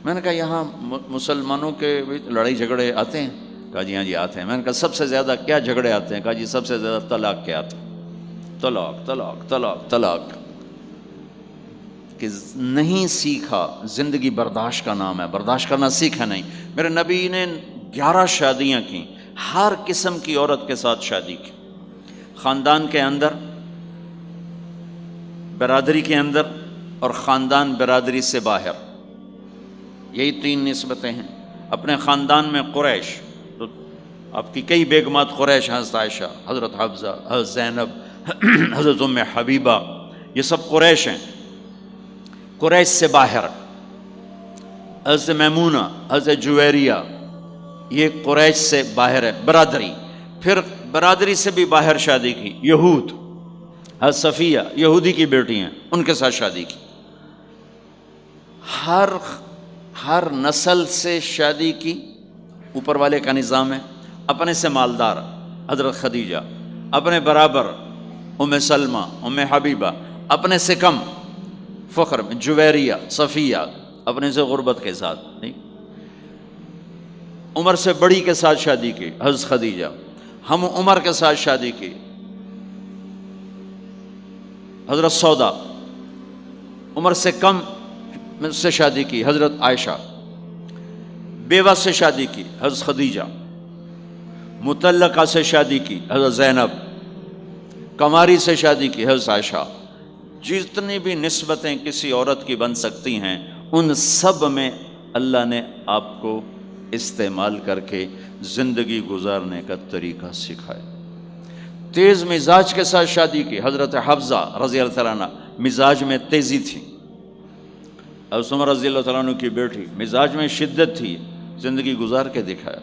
میں نے کہا یہاں مسلمانوں کے لڑائی جھگڑے آتے ہیں؟ کہا جی ہاں جی آتے ہیں۔ میں نے کہا سب سے زیادہ کیا جھگڑے آتے ہیں؟ کہا جی سب سے زیادہ طلاق کے آتے ہیں، طلاق طلاق طلاق طلاق۔ کہ نہیں سیکھا، زندگی برداشت کا نام ہے، برداشت کرنا سیکھا نہیں۔ میرے نبی نے 11 شادیاں کی، ہر قسم کی عورت کے ساتھ شادی کی، خاندان کے اندر، برادری کے اندر، اور خاندان برادری سے باہر، یہی 3 نسبتیں ہیں۔ اپنے خاندان میں قریش، تو آپ کی کئی بیگمات قریش، حضرت عائشہ، حضرت حفصہ، حضرت زینب، حضرت ام حبیبہ، یہ سب قریش ہیں۔ قریش سے باہر حضرت میمونہ، حضرت جویریہ، یہ قریش سے باہر ہے برادری۔ پھر برادری سے بھی باہر شادی کی، یہود، حضرت صفیہ یہودی کی بیٹی ہیں، ان کے ساتھ شادی کی۔ ہر نسل سے شادی کی، اوپر والے کا نظام ہے۔ اپنے سے مالدار حضرت خدیجہ، اپنے برابر ام سلمہ، ام حبیبہ، اپنے سے کم فخر میں جویریہ، صفیہ، اپنے سے غربت کے ساتھ نہیں۔ عمر سے بڑی کے ساتھ شادی کی حضرت خدیجہ، ہم عمر کے ساتھ شادی کی حضرت سودا، عمر سے کم سے شادی کی حضرت عائشہ، بیوہ سے شادی کی حضرت خدیجہ، مطلقہ سے شادی کی حضرت زینب، کماری سے شادی کی حضرت عائشہ۔ جتنی بھی نسبتیں کسی عورت کی بن سکتی ہیں، ان سب میں اللہ نے آپ کو استعمال کر کے زندگی گزارنے کا طریقہ سکھایا۔ تیز مزاج کے ساتھ شادی کی حضرت حفصہ رضی اللہ تعالیٰ عنہ، مزاج میں تیزی تھی۔ حضرت عمر رضی اللہ تعالیٰ عنہ کی بیٹی، مزاج میں شدت تھی، زندگی گزار کے دکھایا۔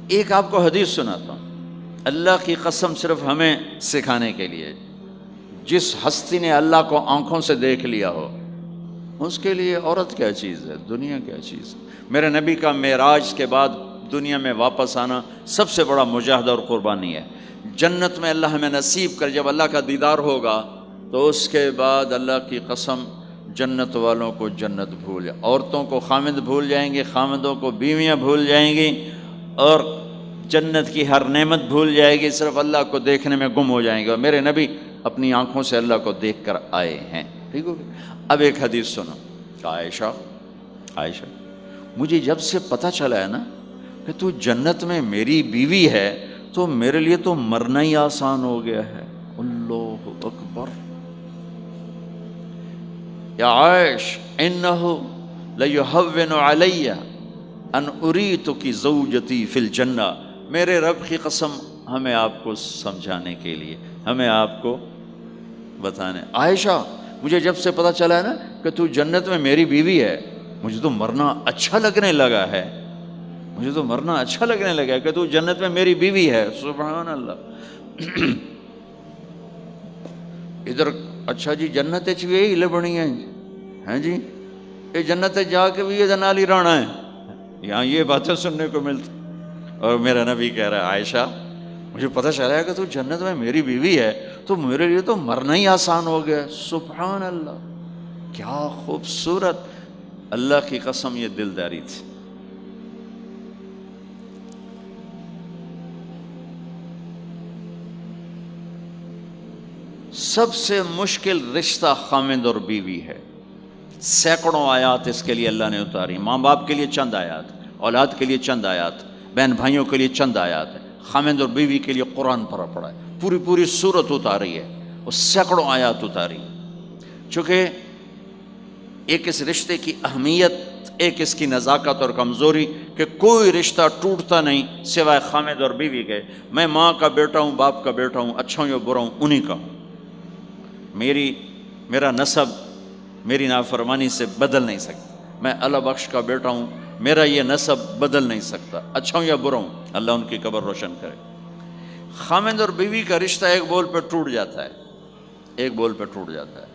ایک آپ کو حدیث سناتا ہوں، اللہ کی قسم صرف ہمیں سکھانے کے لیے۔ جس ہستی نے اللہ کو آنکھوں سے دیکھ لیا ہو، اس کے لیے عورت کیا چیز ہے، دنیا کیا چیز ہے۔ میرے نبی کا معراج کے بعد دنیا میں واپس آنا سب سے بڑا مجاہدہ اور قربانی ہے۔ جنت میں اللہ ہمیں نصیب کر، جب اللہ کا دیدار ہوگا تو اس کے بعد اللہ کی قسم جنت والوں کو جنت بھول جائے، عورتوں کو خامد بھول جائیں گے، خامدوں کو بیویاں بھول جائیں گی، اور جنت کی ہر نعمت بھول جائے گی، صرف اللہ کو دیکھنے میں گم ہو جائیں گے۔ اور میرے نبی اپنی آنکھوں سے اللہ کو دیکھ کر آئے ہیں، ٹھیک ہو گیا۔ اب ایک حدیث سنو کہ عائشہ مجھے جب سے پتہ چلا ہے نا کہ تو جنت میں میری بیوی ہے، تو میرے لیے تو مرنا ہی آسان ہو گیا ہے۔ اللہ اکبر۔ یا عائش انہ لیہون علی ان اریتک زوجتی فی الجنہ۔ میرے رب کی قسم، ہمیں آپ کو سمجھانے کے لیے، ہمیں آپ کو بتانے، عائشہ مجھے جب سے پتہ چلا ہے نا کہ تو جنت میں میری بیوی ہے، مجھے تو مرنا اچھا لگنے لگا ہے، مجھے تو مرنا اچھا لگنے لگا ہے کہ تو جنت میں میری بیوی ہے۔ سبحان اللہ۔ ادھر اچھا جی جنت یہی لبنی ہیں جی، یہ جنت جا کے بھی یہ نالی رانا ہے، یہاں یہ باتیں سننے کو ملتی۔ اور میرا نبی کہہ رہا ہے عائشہ مجھے پتہ چلا ہے کہ تو جنت میں میری بیوی ہے، تو میرے لیے تو مرنا ہی آسان ہو گیا۔ سبحان اللہ، کیا خوبصورت، اللہ کی قسم یہ دلداری تھی۔ سب سے مشکل رشتہ خامند اور بیوی ہے۔ سینکڑوں آیات اس کے لیے اللہ نے اتاری، ماں باپ کے لیے چند آیات، اولاد کے لیے چند آیات، بہن بھائیوں کے لیے چند آیات ہے، خامند اور بیوی کے لیے قرآن پڑھا ہے، پوری سورت اتاری ہے، اور سینکڑوں آیات اتاری۔ چونکہ ایک اس رشتے کی اہمیت، ایک اس کی نزاکت اور کمزوری کہ کوئی رشتہ ٹوٹتا نہیں سوائے خامند اور بیوی کے۔ میں ماں کا بیٹا ہوں، باپ کا بیٹا ہوں، اچھا ہوں یا برا ہوں، انہی کا ہوں۔ میرا نسب میری نافرمانی سے بدل نہیں سکتا۔ میں اللہ بخش کا بیٹا ہوں، میرا یہ نسب بدل نہیں سکتا، اچھا ہوں یا برا ہوں، اللہ ان کی قبر روشن کرے۔ خامند اور بیوی کا رشتہ ایک بول پہ ٹوٹ جاتا ہے، ایک بول پہ ٹوٹ جاتا ہے۔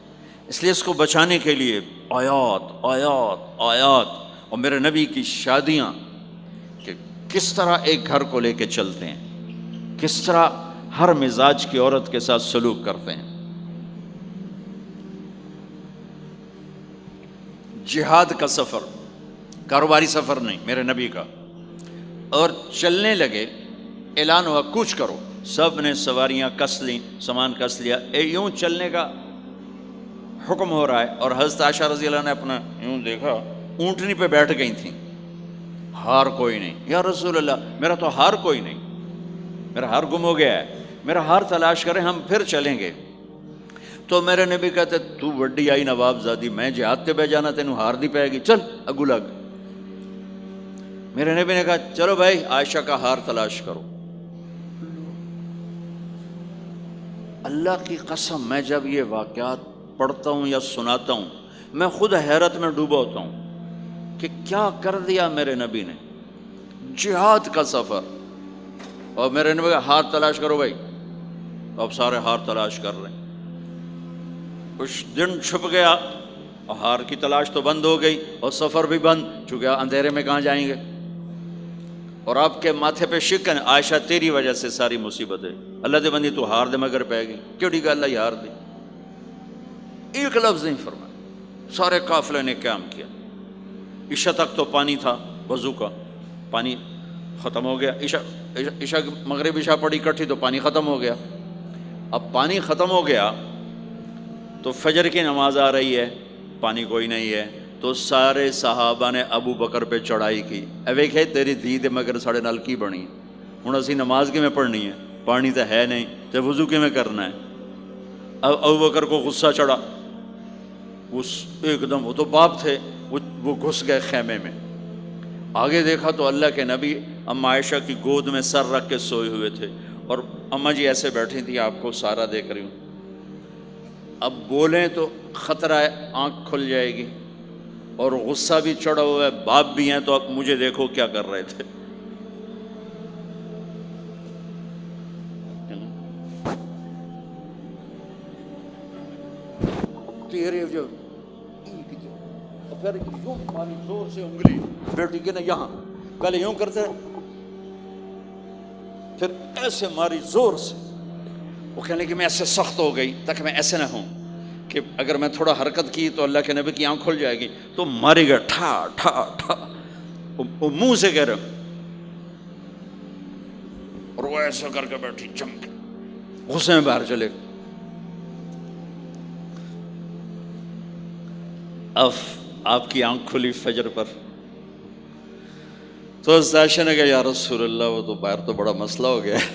اس لیے اس کو بچانے کے لیے آیات آیات آیات، اور میرے نبی کی شادیاں کہ کس طرح ایک گھر کو لے کے چلتے ہیں، کس طرح ہر مزاج کی عورت کے ساتھ سلوک کرتے ہیں۔ جہاد کا سفر، کاروباری سفر نہیں، میرے نبی کا. اور چلنے لگے، اعلان ہوا کوچ کرو، سب نے سواریاں کس لیں، سامان کس لیا، یوں چلنے کا حکم ہو رہا ہے. اور حضرت عائشہ رضی اللہ نے اپنا یوں دیکھا، اونٹنی پہ بیٹھ گئی تھیں، ہار کوئی نہیں. یا رسول اللہ میرا تو ہار کوئی نہیں، میرا ہار گم ہو گیا ہے، میرا ہار تلاش کریں، ہم پھر چلیں گے. تو میرے نبی کہتے تو وڈی آئی نواب زادی، میں جہاد تے بہ جانا تینوں ہار دی پائے گی، چل اگو لگ. میرے نبی نے کہا چلو بھائی عائشہ کا ہار تلاش کرو. اللہ کی قسم میں جب یہ واقعات پڑھتا ہوں یا سناتا ہوں میں خود حیرت میں ڈوبا ہوتا ہوں کہ کیا کر دیا میرے نبی نے. جہاد کا سفر، اور میرے نبی کا ہار تلاش کرو بھائی. اب سارے ہار تلاش کر رہے ہیں. کچھ دن چھپ گیا اور ہار کی تلاش تو بند ہو گئی اور سفر بھی بند، چونکہ اندھیرے میں کہاں جائیں گے. اور آپ کے ماتھے پہ شکن، عائشہ تیری وجہ سے ساری مصیبت ہے، اللہ دے بندی تو ہار دے مگر پہ گئی، کیڑی گل ہے ہار دی. ایک لفظ نہیں فرمایا. سارے قافلے نے قیام کیا. عشاء تک تو پانی تھا وضو کا، پانی ختم ہو گیا. عشاء مغرب عشاء پڑی اکٹھی تو پانی ختم ہو گیا. اب پانی ختم ہو گیا تو فجر کی نماز آ رہی ہے، پانی کوئی نہیں ہے. تو سارے صحابہ نے ابو بکر پہ چڑھائی کی. اے ویکھے تیری دھی دے مگر ساڑے نال کی بنی، ہن اسی نماز کیویں پڑھنی ہے، پانی تو ہے نہیں تے وضو کیویں کرنا ہے. اب ابو بکر کو غصہ چڑھا. اس ایک دم، وہ تو باپ تھے، وہ گھس گئے خیمے میں. آگے دیکھا تو اللہ کے نبی اماں عائشہ کی گود میں سر رکھ کے سوئے ہوئے تھے، اور اماں جی ایسے بیٹھی تھی، آپ کو سارا دیکھ رہی ہوں. اب بولیں تو خطرہ ہے آنکھ کھل جائے گی، اور غصہ بھی چڑھا ہوا ہے، باپ بھی ہیں، تو اب مجھے دیکھو کیا کر رہے تھے. تیرے جو پھر یوں ماری زور سے انگلی بیٹی کے نا یہاں، پہلے یوں کرتے پھر ایسے ماری زور سے. وہ کہنے کہ میں ایسے سخت ہو گئی تاکہ میں ایسے نہ ہوں کہ اگر میں تھوڑا حرکت کی تو اللہ کے نبی کی آنکھ کھل جائے گی. تو ماری گیا ٹھا ٹھا ٹھا، وہ منہ سے کہہ رہے، اور وہ ایسا کر کے بیٹھی چمک، غصے میں باہر چلے. اب آپ کی آنکھ کھلی فجر پر تو عائشہ نے کہا یا رسول اللہ وہ تو باہر تو بڑا مسئلہ ہو گیا ہے،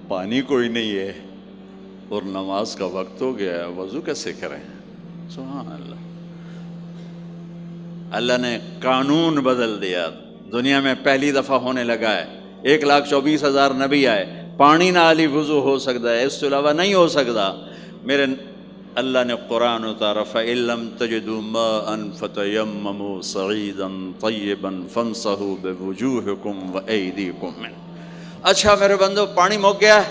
پانی کوئی نہیں ہے اور نماز کا وقت ہو گیا ہے، وضو کیسے کریں. سبحان اللہ. اللہ نے قانون بدل دیا. دنیا میں پہلی دفعہ ہونے لگا ہے. 1,24,000 نبی آئے، پانی نہ علی وضو ہو سکتا ہے، اس کے علاوہ نہیں ہو سکتا. میرے اللہ نے قرآن اتارا فَإِن لَّمْ تَجِدُوا مَاءً فَتَيَمَّمُوا صَعِيدًا طَيِّبًا فَامْسَحُوا بِوُجُوهِكُمْ وَأَيْدِيكُمْ مِنْهُ. اچھا میرے بندو پانی مک گیا،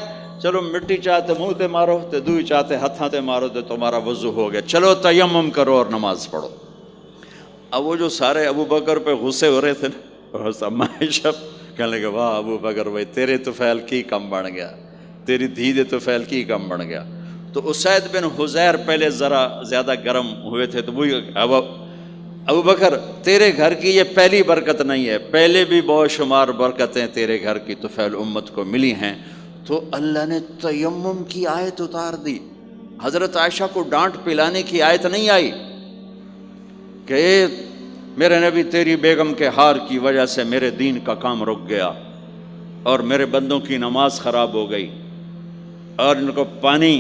چلو مٹی چاہتے منہ تے مارو تے دوئی چاہتے ہتھاں تے مارو تے تمہارا وضو ہو گیا، چلو تیمم کرو اور نماز پڑھو. اب وہ جو سارے ابو بکر پہ غصے ہو رہے تھے نا، اماں عائشہ کہنے لگے واہ ابو بکر بھائی تیرے طفیل کی کم بن گیا، تیری دھی دے طفیل کی کم بن گیا. تو اسید بن حذیر پہلے ذرا زیادہ گرم ہوئے تھے. تو وہی ابو بکر تیرے گھر کی یہ پہلی برکت نہیں ہے، پہلے بھی بہت شمار برکتیں تیرے گھر کی طفیل امت کو ملی ہیں. تو اللہ نے تیمم کی آیت اتار دی. حضرت عائشہ کو ڈانٹ پلانے کی آیت نہیں آئی کہ میرے نبی تیری بیگم کے ہار کی وجہ سے میرے دین کا کام رک گیا اور میرے بندوں کی نماز خراب ہو گئی اور ان کو پانی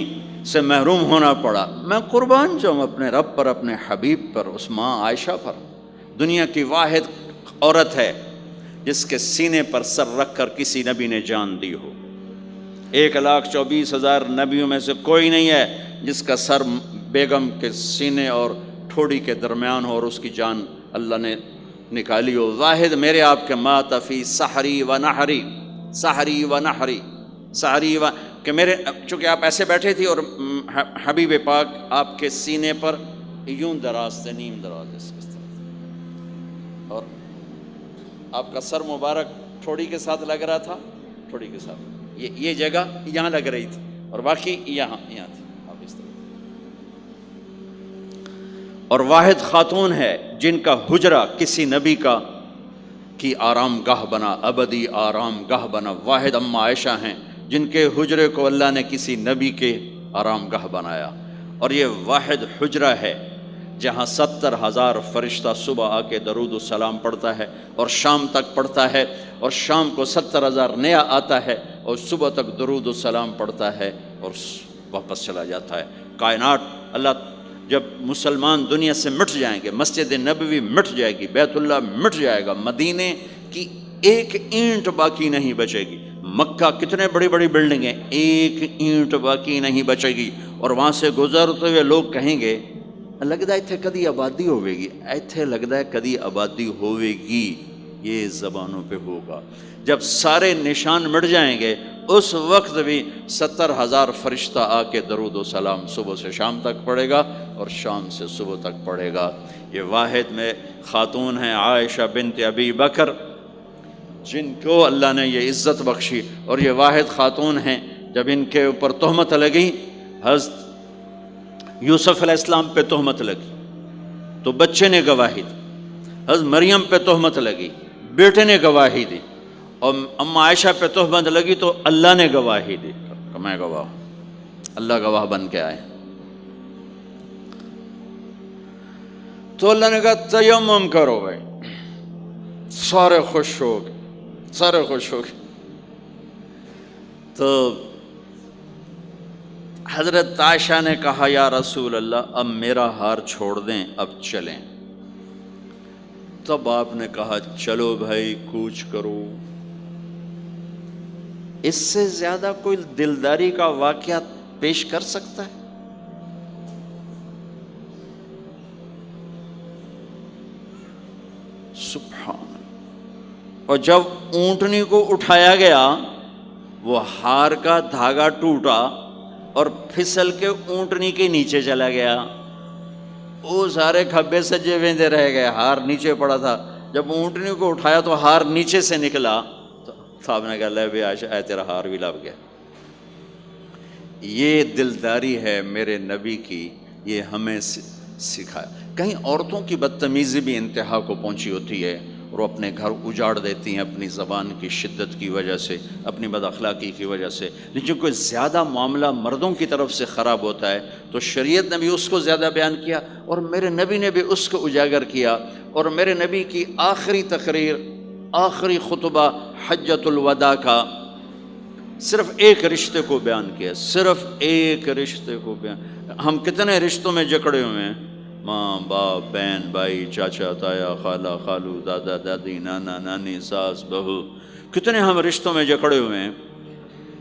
سے محروم ہونا پڑا. میں قربان جاؤں اپنے رب پر، اپنے حبیب پر، اس ماں عائشہ پر. دنیا کی واحد عورت ہے جس کے سینے پر سر رکھ کر کسی نبی نے جان دی ہو. 1,24,000 نبیوں میں سے کوئی نہیں ہے جس کا سر بیگم کے سینے اور ٹھوڑی کے درمیان ہو اور اس کی جان اللہ نے نکالی ہو. واحد میرے آپ کے مات فی سحری و نحری، سحری و نحری، سحری و کہ میرے چونکہ آپ ایسے بیٹھے تھی اور حبیب پاک آپ کے سینے پر یوں دراز تھے، نیم دراز اس طرح، اور آپ کا سر مبارک ٹھوڑی کے ساتھ لگ رہا تھا، ٹھوڑی کے ساتھ یہ جگہ یہاں لگ رہی تھی اور باقی یہاں تھی. آپ اس طرح اور واحد خاتون ہے جن کا حجرہ کسی نبی کی آرام گاہ بنا، ابدی آرام گاہ بنا۔ واحد اماں عائشہ ہیں جن کے حجرے کو اللہ نے کسی نبی کے آرام گاہ بنایا، اور یہ واحد حجرہ ہے جہاں 70,000 فرشتہ صبح آ کے درود و سلام پڑھتا ہے اور شام تک پڑھتا ہے، اور شام کو 70,000 نیا آتا ہے اور صبح تک درود و سلام پڑھتا ہے اور واپس چلا جاتا ہے۔ کائنات، اللہ جب مسلمان دنیا سے مٹ جائیں گے، مسجد نبوی مٹ جائے گی، بیت اللہ مٹ جائے گا، مدینے کی ایک اینٹ باقی نہیں بچے گی، مکہ کتنے بڑی بڑی بلڈنگیں، ایک اینٹ باقی نہیں بچے گی، اور وہاں سے گزرتے ہوئے لوگ کہیں گے لگتا ہے اتنے کدی آبادی ہوئے گی، ایتھے لگتا ہے کدی آبادی ہوئے گی۔ یہ زبانوں پہ ہوگا جب سارے نشان مٹ جائیں گے، اس وقت بھی 70,000 فرشتہ آ کے درود و سلام صبح سے شام تک پڑھے گا اور شام سے صبح تک پڑھے گا۔ یہ واحد میں خاتون ہیں عائشہ بنت ابی بکر، جن کو اللہ نے یہ عزت بخشی، اور یہ واحد خاتون ہیں جب ان کے اوپر تہمت لگی، حضرت یوسف علیہ السلام پہ تہمت لگی تو بچے نے گواہی دی، حضرت مریم پہ تہمت لگی، بیٹے نے گواہی دی، اور اماں عائشہ پہ تہمت لگی تو اللہ نے گواہی دی کہ میں گواہ ہوں۔ اللہ گواہ بن کے آئے تو اللہ نے کہا تیمم کرو بھائی، سارے خوش ہو گئے، سارے خوش ہو گئے۔ تو حضرت عائشہ نے کہا یا رسول اللہ اب میرا ہار چھوڑ دیں، اب چلیں۔ تب آپ نے کہا چلو بھائی کوچ کرو۔ اس سے زیادہ کوئی دلداری کا واقعہ پیش کر سکتا ہے؟ سبحان اللہ۔ اور جب اونٹنی کو اٹھایا گیا، وہ ہار کا دھاگا ٹوٹا اور پھسل کے اونٹنی کے نیچے چلا گیا، وہ سارے کھبے سجے ویندے رہ گئے، ہار نیچے پڑا تھا۔ جب اونٹنی کو اٹھایا تو ہار نیچے سے نکلا، تو صاحب نے کہا لے بھی عائشہ اے تیرا ہار بھی لب گیا۔ یہ دلداری ہے میرے نبی کی، یہ ہمیں سکھایا۔ کہیں عورتوں کی بدتمیزی بھی انتہا کو پہنچی ہوتی ہے اور وہ اپنے گھر اجاڑ دیتی ہیں اپنی زبان کی شدت کی وجہ سے، اپنی بد اخلاقی کی وجہ سے۔ لیکن کوئی زیادہ معاملہ مردوں کی طرف سے خراب ہوتا ہے تو شریعت نے بھی اس کو زیادہ بیان کیا، اور میرے نبی نے بھی اس کو اجاگر کیا۔ اور میرے نبی کی آخری تقریر، آخری خطبہ حجۃ الوداع کا صرف ایک رشتے کو بیان کیا، صرف ایک رشتے کو بیان۔ ہم کتنے رشتوں میں جکڑے ہوئے ہیں، ماں باپ، بہن بھائی، چاچا تایا، خالہ خالو، دادا دادی، نانا نانی، ساس بہو، کتنے ہم رشتوں میں جکڑے ہوئے ہیں۔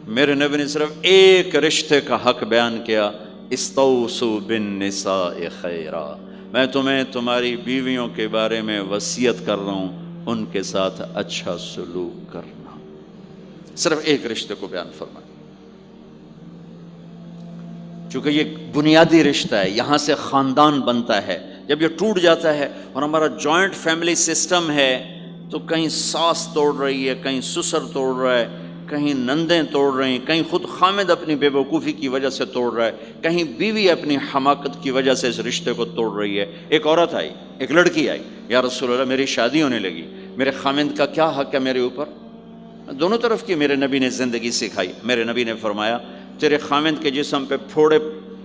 میرے نبی نے صرف ایک رشتے کا حق بیان کیا، استوصوا بالنساء خیرا، میں تمہیں تمہاری بیویوں کے بارے میں وصیت کر رہا ہوں ان کے ساتھ اچھا سلوک کرنا۔ صرف ایک رشتے کو بیان فرمایا، چونکہ یہ بنیادی رشتہ ہے، یہاں سے خاندان بنتا ہے۔ جب یہ ٹوٹ جاتا ہے اور ہمارا جوائنٹ فیملی سسٹم ہے تو کہیں ساس توڑ رہی ہے، کہیں سسر توڑ رہا ہے، کہیں نندیں توڑ رہی ہیں، کہیں خود خامد اپنی بے وقوفی کی وجہ سے توڑ رہا ہے، کہیں بیوی اپنی حماقت کی وجہ سے اس رشتے کو توڑ رہی ہے۔ ایک عورت آئی، ایک لڑکی آئی، یا رسول اللہ میری شادی ہونے لگی، میرے خامد کا کیا حق ہے میرے اوپر؟ دونوں طرف کی میرے نبی نے زندگی سکھائی۔ میرے نبی نے فرمایا تیرے خامد کے جسم پہ پھوڑے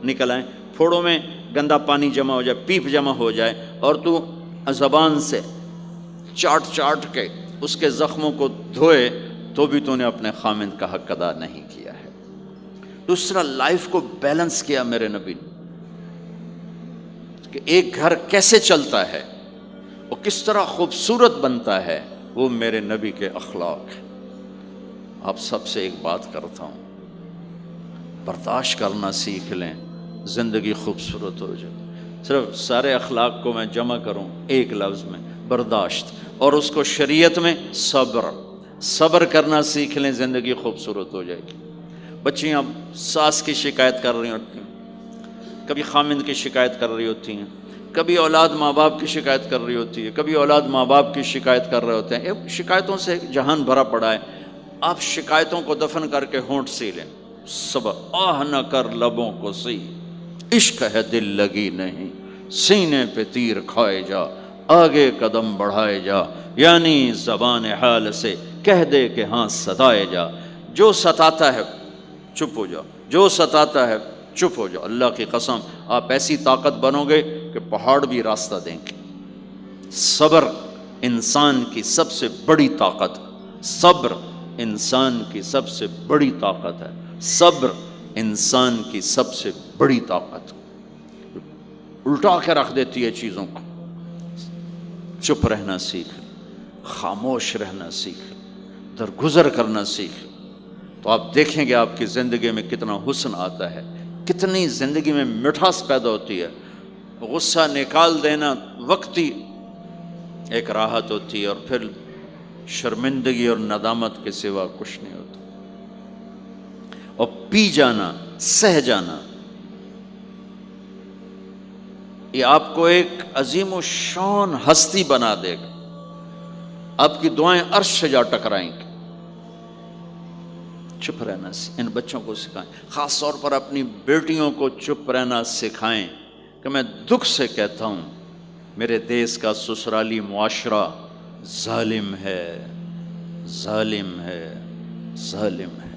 نکل آئیں، پھوڑوں میں گندا پانی جمع ہو جائے، پیپ جمع ہو جائے، اور تو زبان سے چاٹ چاٹ کے اس کے زخموں کو دھوئے، تو بھی تو نے اپنے خامد کا حق ادا نہیں کیا ہے۔ دوسرا، لائف کو بیلنس کیا میرے نبی نے کہ ایک گھر کیسے چلتا ہے اور کس طرح خوبصورت بنتا ہے، وہ میرے نبی کے اخلاق ہیں۔ آپ سب سے ایک بات کرتا ہوں، برداشت کرنا سیکھ لیں، زندگی خوبصورت ہو جائے۔ صرف سارے اخلاق کو میں جمع کروں ایک لفظ میں، برداشت، اور اس کو شریعت میں صبر۔ صبر کرنا سیکھ لیں، زندگی خوبصورت ہو جائے گی۔ بچیاں ساس کی شکایت کر رہی ہوتی ہیں، کبھی خامند کی شکایت کر رہی ہوتی ہیں، کبھی اولاد ماں باپ کی شکایت کر رہی ہوتی ہے، کبھی اولاد ماں باپ کی شکایت کر رہے ہوتے ہیں۔ شکایتوں سے جہان بھرا پڑا ہے۔ آپ شکایتوں کو دفن کر کے ہونٹ سی لیں، صبر، آہ نہ کر لبوں کو سی، عشق ہے دل لگی نہیں، سینے پہ تیر کھائے جا، آگے قدم بڑھائے جا، یعنی زبان حال سے کہہ دے کہ ہاں ستائے جا، جو ستاتا ہے چپ ہو جاؤ، جو ستاتا ہے چپ ہو جاؤ۔ اللہ کی قسم آپ ایسی طاقت بنو گے کہ پہاڑ بھی راستہ دیں گے۔ صبر انسان کی سب سے بڑی طاقت، صبر انسان کی سب سے بڑی طاقت ہے، صبر انسان کی سب سے بڑی طاقت، الٹا کے رکھ دیتی ہے چیزوں کو۔ چپ رہنا سیکھ، خاموش رہنا سیکھ، درگزر کرنا سیکھ، تو آپ دیکھیں گے آپ کی زندگی میں کتنا حسن آتا ہے، کتنی زندگی میں مٹھاس پیدا ہوتی ہے۔ غصہ نکال دینا وقتی ایک راحت ہوتی ہے، اور پھر شرمندگی اور ندامت کے سوا کچھ نہیں ہوتا۔ اور پی جانا، سہ جانا، یہ آپ کو ایک عظیم و شان ہستی بنا دے گا۔ آپ کی دعائیں عرش سے جا ٹکرائیں گی۔ چپ رہنا ان بچوں کو سکھائیں، خاص طور پر اپنی بیٹیوں کو چپ رہنا سکھائیں کہ میں دکھ سے کہتا ہوں میرے دیس کا سسرالی معاشرہ ظالم ہے، ظالم ہے، ظالم ہے۔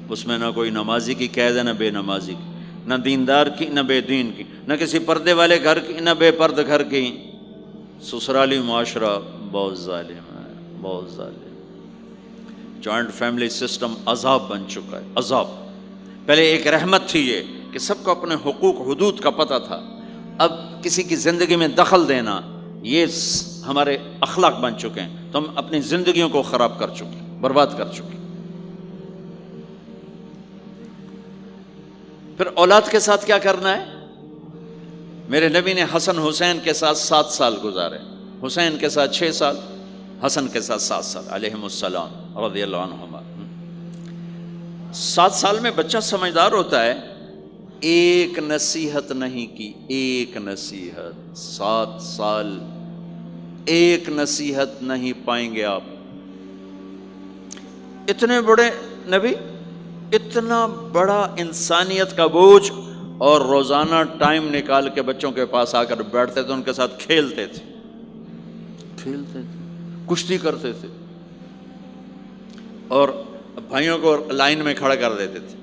اس میں نہ کوئی نمازی کی قید ہے، نہ بے نمازی کی، نہ دیندار کی، نہ بے دین کی، نہ کسی پردے والے گھر کی، نہ بے پرد گھر کی۔ سسرالی معاشرہ بہت ظالم ہے، بہت ظالم۔ جوائنٹ فیملی سسٹم عذاب بن چکا ہے، عذاب۔ پہلے ایک رحمت تھی یہ کہ سب کو اپنے حقوق حدود کا پتہ تھا، اب کسی کی زندگی میں دخل دینا یہ ہمارے اخلاق بن چکے ہیں، تو ہم اپنی زندگیوں کو خراب کر چکے ہیں، برباد کر چکے ہیں۔ پھر اولاد کے ساتھ کیا کرنا ہے؟ میرے نبی نے حسن حسین کے ساتھ 7 سال گزارے، حسین کے ساتھ 6 سال، حسن کے ساتھ 7 سال علیہم السلام رضی اللہ عنہما۔ 7 سال میں بچہ سمجھدار ہوتا ہے، ایک نصیحت نہیں کی، ایک نصیحت، 7 سال ایک نصیحت نہیں پائیں گے آپ۔ اتنے بڑے نبی، اتنا بڑا انسانیت کا بوجھ، اور روزانہ ٹائم نکال کے بچوں کے پاس آ کر بیٹھتے تھے، ان کے ساتھ کھیلتے تھے، کشتی کرتے تھے، اور بھائیوں کو لائن میں کھڑا کر دیتے تھے۔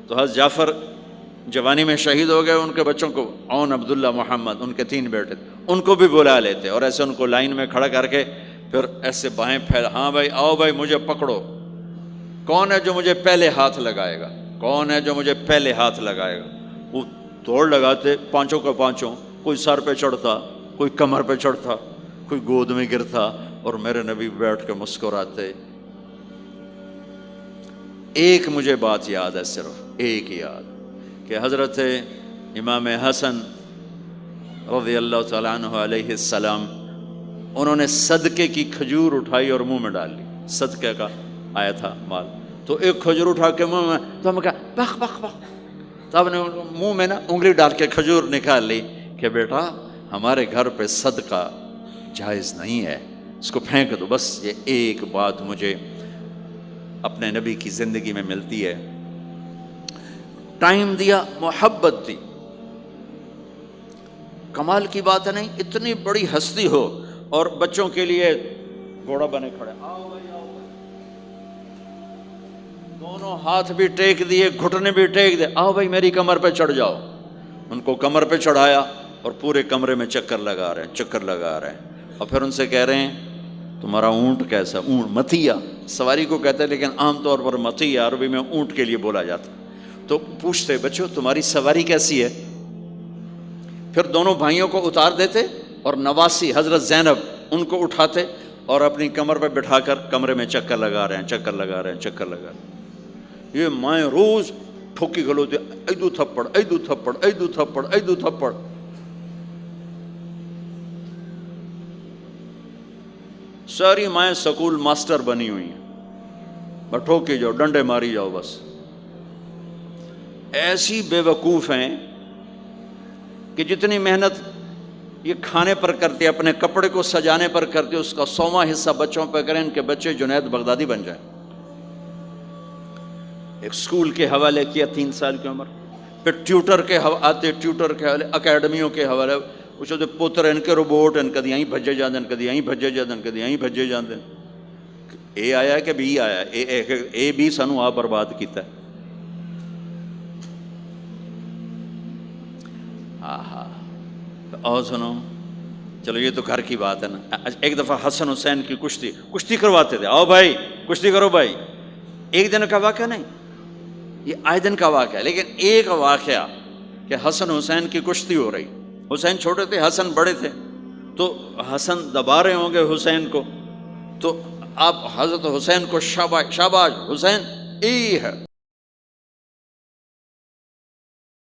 تو حضرت جعفر جوانی میں شہید ہو گئے، ان کے بچوں کو، عون، عبداللہ، محمد، ان کے 3 بیٹے تھے، ان کو بھی بلا لیتے اور ایسے ان کو لائن میں کھڑا کر کے پھر ایسے بائیں پھیلا، ہاں بھائی آؤ بھائی مجھے پکڑو، کون ہے جو مجھے پہلے ہاتھ لگائے گا، کون ہے جو مجھے پہلے ہاتھ لگائے گا۔ وہ دوڑ لگاتے، پانچوں کا پانچوں، کوئی سر پہ چڑھتا، کوئی کمر پہ چڑھتا، کوئی گود میں گرتا، اور میرے نبی بیٹھ کے مسکراتے۔ ایک مجھے بات یاد ہے، صرف ایک یاد، کہ حضرت امام حسن رضی اللہ تعالیٰ عنہ علیہ السلام، انہوں نے صدقے کی کھجور اٹھائی اور منہ میں ڈال لی، صدقے کا آیا تھا مال، تو ایک کھجور اٹھا کے منہ میں، تو ہم کہا بخ بخ بخ، تو آپ نے منہ میں نا انگلی ڈال کے کھجور نکال لی کہ بیٹا ہمارے گھر پہ صدقہ جائز نہیں ہے، اس کو پھینک دو۔ بس یہ ایک بات مجھے اپنے نبی کی زندگی میں ملتی ہے، ٹائم دیا، محبت دی۔ کمال کی بات ہے نہیں، اتنی بڑی ہستی ہو اور بچوں کے لیے گھوڑا بنے کھڑے، آؤ بھائی آؤ بھائی، دونوں ہاتھ بھی ٹیک دیے، گھٹنے بھی ٹیک دیے، آؤ بھائی میری کمر پہ چڑھ جاؤ۔ ان کو کمر پہ چڑھایا اور پورے کمرے میں چکر لگا رہے ہیں، چکر لگا رہے ہیں، اور پھر ان سے کہہ رہے ہیں تمہارا اونٹ کیسا؟ اونٹ متیا سواری کو کہتے ہیں، لیکن عام طور پر متیا عربی میں اونٹ کے لیے بولا جاتا۔ تو پوچھتے بچوں تمہاری سواری کیسی ہے؟ پھر دونوں بھائیوں کو اتار دیتے اور نواسی حضرت زینب ان کو اٹھاتے اور اپنی کمر پہ بٹھا کر کمرے میں چکر لگا رہے ہیں، چکر لگا رہے ہیں، چکر لگا رہے ہیں۔ یہ مائیں روز ٹھوکی گلوتے، ایدو تھپڑ، ایدو تھپڑ، ایدو تھپڑ، ایدو تھپڑ۔ ساری مائیں سکول ماسٹر بنی ہوئی ہیں، بس ٹھوکی جاؤ، ڈنڈے ماری جاؤ، بس ایسی بے وقوف ہیں کہ جتنی محنت یہ کھانے پر کرتے، اپنے کپڑے کو سجانے پر کرتے، اس کا 100واں حصہ بچوں پہ کریں، ان کے بچے جنید بغدادی بن جائیں۔ ایک سکول کے حوالے کیا 3 سال کی عمر، پھر ٹیوٹر کے آتے، ٹیوٹر کے حوالے، اکیڈمیوں کے حوالے، اس دے پتر ان کے روبوٹ ان کدی آئی بھجے جاندے کدی آئی بھجے جاندے کدی آئی بھجے جاندے اے آیا کہ بھی آیا اے بھی سانو آپ برباد کیتا ہے آہا اور سنو چلو یہ تو گھر کی بات ہے نا ایک دفعہ حسن حسین کی کشتی کرواتے تھے آؤ بھائی کشتی کرو بھائی ایک دن کا واقعہ نہیں یہ آئے دن کا واقعہ ہے لیکن ایک واقعہ کہ حسن حسین کی کشتی ہو رہی حسین چھوٹے تھے حسن بڑے تھے تو حسن دبا رہے ہوں گے حسین کو تو آپ حضرت حسین کو شاباش شاباش حسین ای ہے